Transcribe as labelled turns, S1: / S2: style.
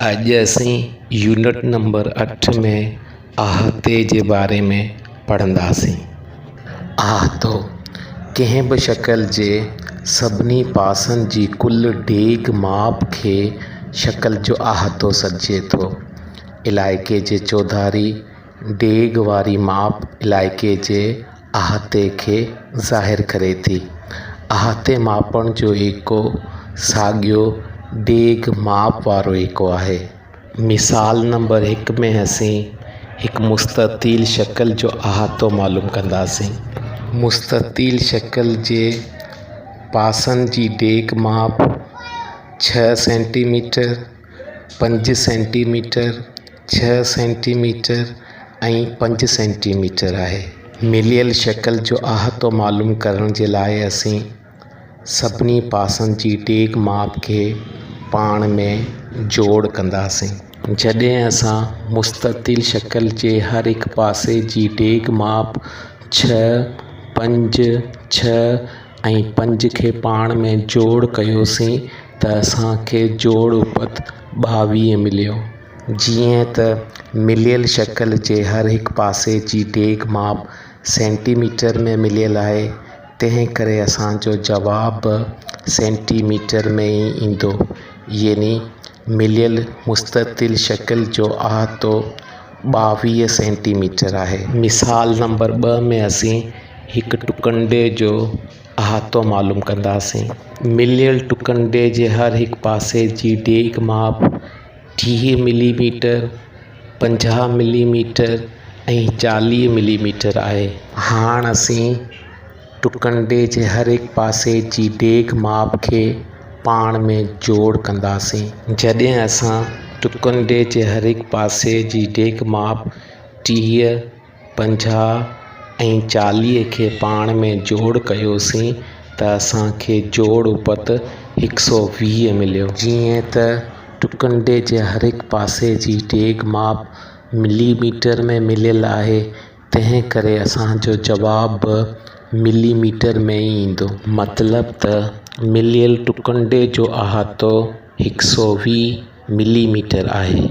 S1: अॼु असीं unit number 8 में अहाते जे बारे में पढ़ंदासीं। अहातो कंहिं बि शक्ल जे सभिनी पासनि जी कुल डेघ माप खे शक्ल जो अहातो सॾिजे थो। इलाइक़े जे चौधारी डेघ वारी माप इलाइक़े जे अहाते खे ज़ाहिरु करे थी। अहाते मापण जो एको साॻियो डेघ माप वारो एको आहे। मिसाल नंबर 1 में असीं हिकु मुस्ततील शक्ल जो अहातो मालूम कंदासीं। मुस्ततील शक्ल जे पासनि जी डेघ माप 6 सेंटीमीटर, 5 सेंटीमीटर, 6 सेंटीमीटर ऐं 5 सेंटीमीटर आहे। मिलियल शक्ल जो अहातो मालूम करण जे लाइ असीं सभिनी पासनि जी डेघ माप खे पाण में जोड़ कंदासीं। जॾहिं असां मुस्ततील शक्ल जे हर हिकु पासे जी डेघ माप 6, 5, 6 ऐं 5 खे पाण में जोड़ कयोसीं त असांखे जोड़ उपत 22 मिलियो। जीअं त मिलियल शक्ल जे हर हिकु पासे जी डेघ माप सेंटीमीटर में मिलियल आहे, तंहिं करे असांजो जवाबु सेंटीमीटर में ई ईंदो। यानी मिलियल मुस्ततील शक्ल जो अहातो 22 सेंटीमीटर आहे। मिसाल नंबर 2 में असीं हिकु टुकंडे जो अहातो मालूम कंदासीं। मिलियल टुकंडे जे हर हिकु पासे जी डेघ माप 30 मिलीमीटर, 50 मिलीमीटर ऐं 40 मिलीमीटर आहे। हाणे असीं टुकंडे जे हर हिकु पासे जी डेघ माप खे पाण में जोड़ कंदासीं। जॾहिं असां टुकंडे जे हर हिकु पासे जी डेघ माप 30, 50 ऐं 40 खे पाण में जोड़ कयोसीं त असांखे जोड़ उपत 120 मिलियो। जीअं त टुकंडे जे हर हिकु पासे जी डेघ माप मिलीमीटर में मिलियल आहे, तंहिं करे असांजो जवाबु मिलीमीटर में ई ईंदो। मतिलबु त मिलियल टुकंडे जो अहातो 120 मिलीमीटर आहे।